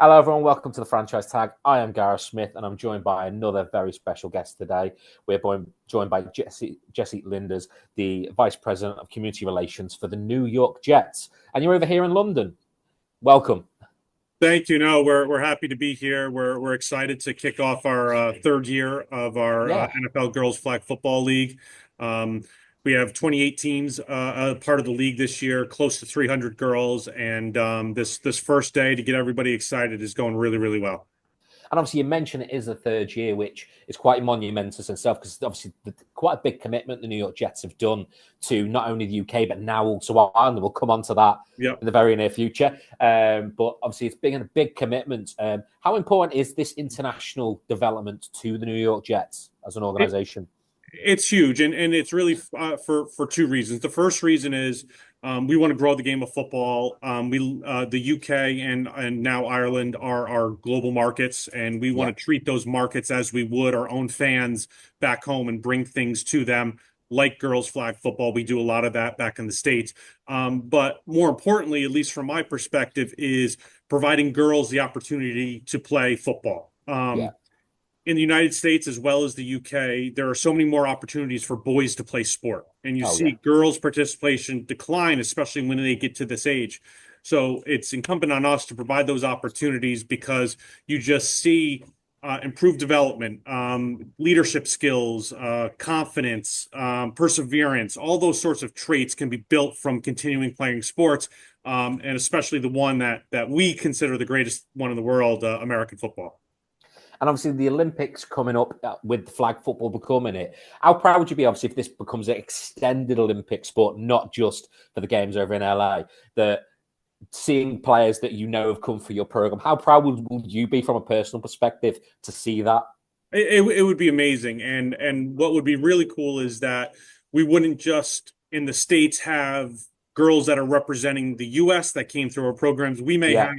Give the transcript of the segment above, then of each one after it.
Hello, everyone. Welcome to the Franchise Tag. I am Gareth Smith, and I'm joined by another very special guest today. We're joined by Jesse Linders, the Vice President of Community Relations for the New York Jets. And you're over here in London. Welcome. Thank you. No, we're happy to be here. We're excited to kick off our third year of our NFL Girls Flag Football League. We have 28 teams part of the league this year, close to 300 girls, and this first day to get everybody excited is going really, really well. And obviously, you mentioned it is the third year, which is quite monumental in itself, because obviously quite a big commitment the New York Jets have done to not only the UK, but now also Ireland. We'll come on to that in the very near future. But obviously, it's been a big commitment. How important is this international development to the New York Jets as an organization? It's huge, and it's really for two reasons. The first reason is we want to grow the game of football. The UK and now Ireland are our global markets, and we want to treat those markets as we would our own fans back home and bring things to them like girls flag football. We do a lot of that back in the States. But more importantly, at least from my perspective, is providing girls the opportunity to play football. In the United States as well as the UK, there are so many more opportunities for boys to play sport. And you see girls' participation decline, especially when they get to this age. So it's incumbent on us to provide those opportunities, because you just see improved development, leadership skills, confidence, perseverance. All those sorts of traits can be built from continuing playing sports, and especially the one that we consider the greatest one in the world, American football. And obviously, the Olympics coming up with flag football becoming it. How proud would you be, obviously, if this becomes an extended Olympic sport, not just for the games over in LA, that seeing players that you know have come for your program, how proud would you be from a personal perspective to see that? It would be amazing. And what would be really cool is that we wouldn't just in the States have girls that are representing the US that came through our programs. We may have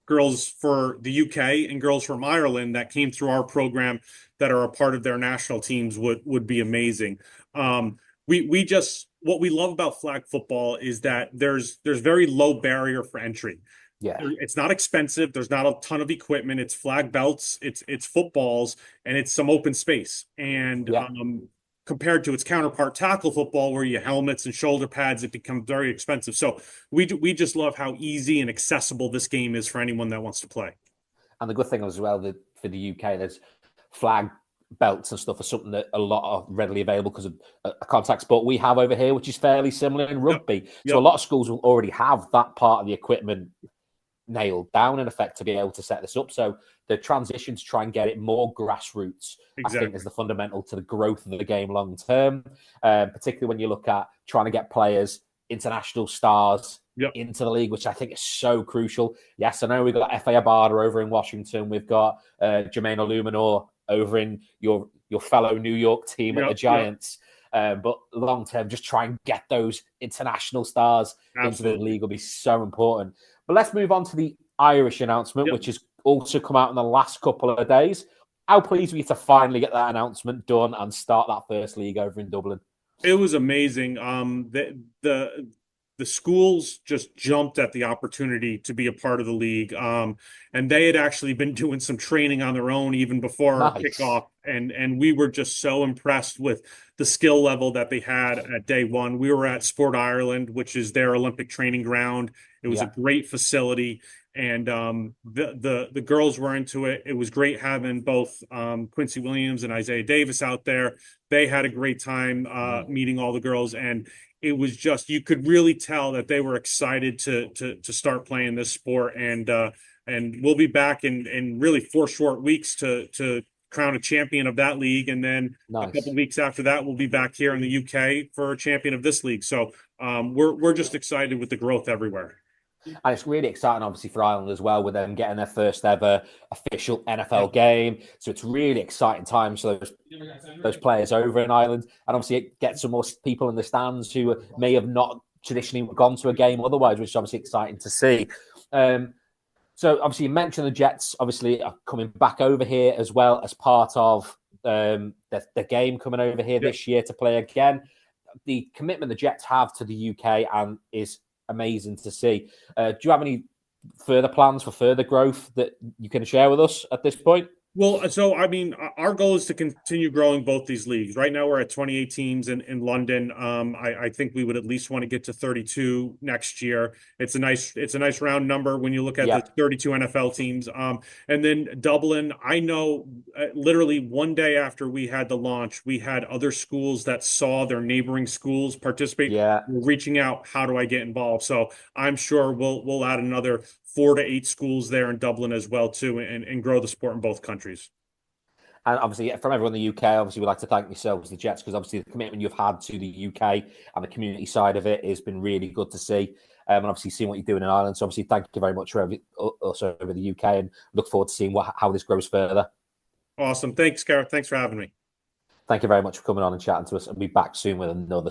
girls for the UK and girls from Ireland that came through our program that are a part of their national teams would be amazing. What we love about flag football is that there's very low barrier for entry. It's not expensive. There's not a ton of equipment. It's flag belts, it's footballs, and it's some open space. And compared to its counterpart, tackle football, where you helmets and shoulder pads, it becomes very expensive. So we just love how easy and accessible this game is for anyone that wants to play. And the good thing as well that for the UK, there's flag belts and stuff are something that a lot are readily available because of a contact sport we have over here, which is fairly similar in rugby. So a lot of schools will already have that part of the equipment nailed down, in effect, to be able to set this up. So the transition to try and get it more grassroots, I think, is the fundamental to the growth of the game long term, particularly when you look at trying to get players, international stars, into the league, which I think is so crucial. Yes, I know we've got F.A. Abada over in Washington. We've got Jermaine Illuminor over in your fellow New York team at the Giants. But long term, just try and get those international stars into the league will be so important. But let's move on to the Irish announcement, which has also come out in the last couple of days. How pleased were you to finally get that announcement done and start that first league over in Dublin? It was amazing. The schools just jumped at the opportunity to be a part of the league. And they had actually been doing some training on their own even before our kickoff. And we were just so impressed with the skill level that they had at day one. We were at Sport Ireland, which is their Olympic training ground. It was a great facility. And the girls were into it. It was great having both Quincy Williams and Isaiah Davis out there. They had a great time meeting all the girls, and it was just, you could really tell that they were excited to start playing this sport. And we'll be back in really 4 short weeks to crown a champion of that league, and then a couple of weeks after that we'll be back here in the UK for a champion of this league. So we're just excited with the growth everywhere. And it's really exciting, obviously, for Ireland as well, with them getting their first ever official NFL game. So it's really exciting times for those players over in Ireland. And obviously, it gets some more people in the stands who may have not traditionally gone to a game otherwise, which is obviously exciting to see. So obviously, you mentioned the Jets, obviously, are coming back over here as well as part of the game coming over here this year to play again. The commitment the Jets have to the UK and is amazing to see. Do you have any further plans for further growth that you can share with us at this point? Well, so I mean, our goal is to continue growing both these leagues. Right now, we're at 28 teams in London. I think we would at least want to get to 32 next year. It's a nice round number when you look at the 32 NFL teams. And then Dublin, I know literally one day after we had the launch, we had other schools that saw their neighboring schools participate. Yeah. Reaching out, how do I get involved? So I'm sure we'll add another 4 to 8 schools there in Dublin as well too, and grow the sport in both countries. And obviously, from everyone in the UK, obviously, we'd like to thank yourselves, the Jets, because obviously the commitment you've had to the UK and the community side of it has been really good to see. And obviously, seeing what you're doing in Ireland. So obviously, thank you very much for us over the UK, and look forward to seeing how this grows further. Awesome. Thanks, Gareth. Thanks for having me. Thank you very much for coming on and chatting to us, and be back soon with another